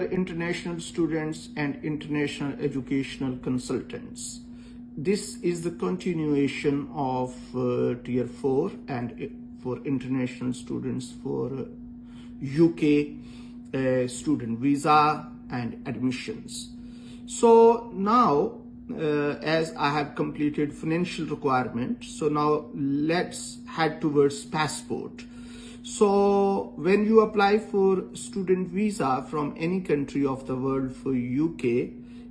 International students and international educational consultants. This is the continuation of Tier 4 and for international students for UK student visa and admissions. So now as I have completed financial requirement, so now let's head towards passport. So when you apply for student visa from any country of the world for UK,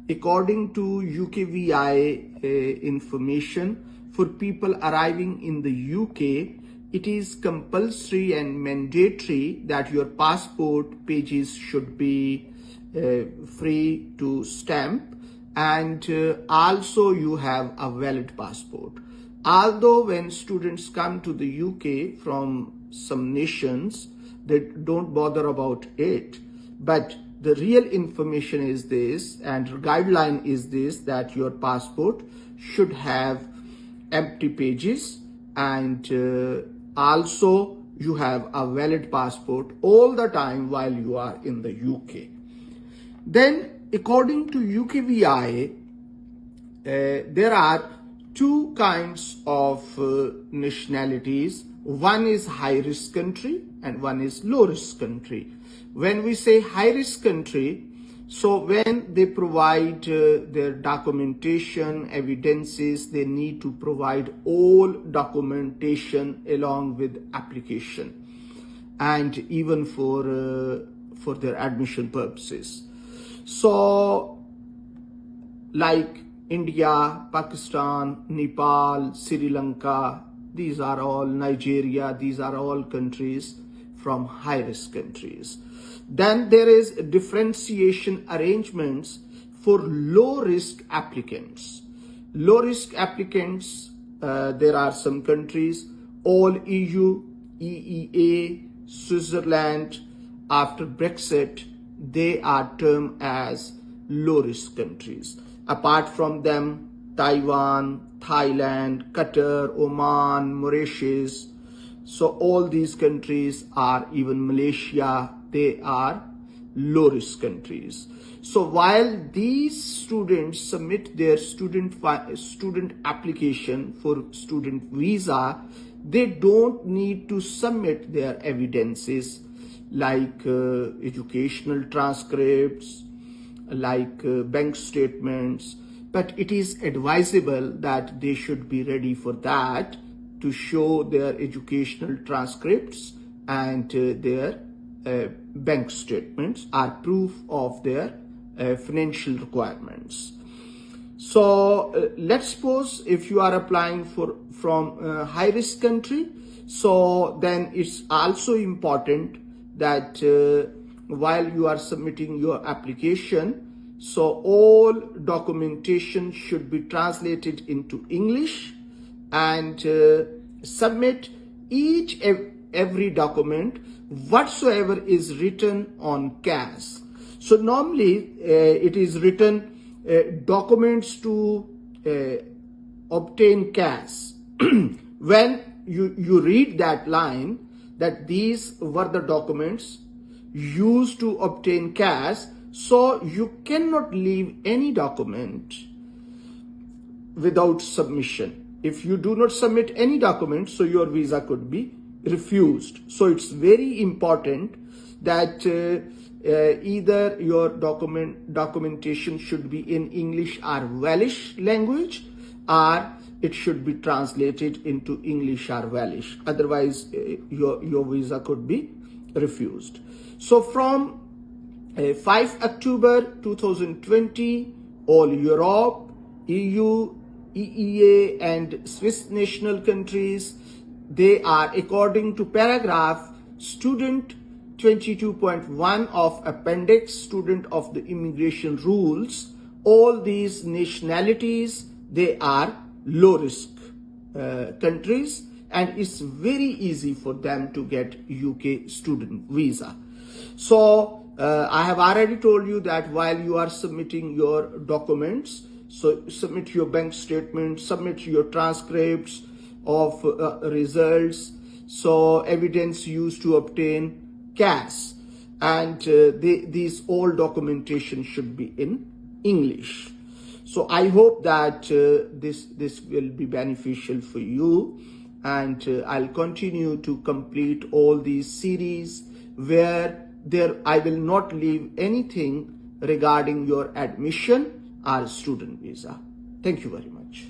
according to UKVI information, for people arriving in the UK, it is compulsory and mandatory that your passport pages should be free to stamp, and also you have a valid passport. Although when students come to the UK from some nations, they don't bother about it, but the real information is this, and guideline is this, that your passport should have empty pages, and also you have a valid passport all the time while you are in the UK. Then according to UKVI, there are two kinds of nationalities. One is high-risk country and one is low-risk country. When we say high-risk country, so when they provide their documentation, evidences, they need to provide all documentation along with application, and even for their admission purposes. So like India, Pakistan, Nepal, Sri Lanka, these are all Nigeria, these are all countries from high-risk countries. Then there is differentiation arrangements for low-risk applicants. Low-risk applicants, there are some countries, all EU, EEA, Switzerland, after Brexit, they are termed as low-risk countries. Apart from them, Taiwan, Thailand, Qatar, Oman, Mauritius. So all these countries are, even Malaysia, they are low-risk countries. So while these students submit their student application for student visa, they don't need to submit their evidences like educational transcripts, like bank statements, but it is advisable that they should be ready for that, to show their educational transcripts and their bank statements are proof of their financial requirements. So let's suppose if you are applying from a high-risk country, so then it's also important that while you are submitting your application, so all documentation should be translated into English, and submit every document whatsoever is written on CAS. So normally it is written documents to obtain CAS. When you read that line, that these were the documents used to obtain CAS, so you cannot leave any document without submission. If you do not submit any document, so your visa could be refused. So it's very important that either your documentation should be in English or Welsh language, or it should be translated into English or Welsh. Otherwise, your visa could be refused. So from 5 October 2020, all Europe, EU, EEA and Swiss national countries, they are, according to paragraph student 22.1 of appendix student of the immigration rules, all these nationalities, they are low risk countries, and it's very easy for them to get UK student visa. So I have already told you that while you are submitting your documents, so submit your bank statement, submit your transcripts of results, so evidence used to obtain CAS. and these all documentation should be in English. So I hope that this will be beneficial for you, and I'll continue to complete all these series where I will not leave anything regarding your admission or student visa. Thank you very much.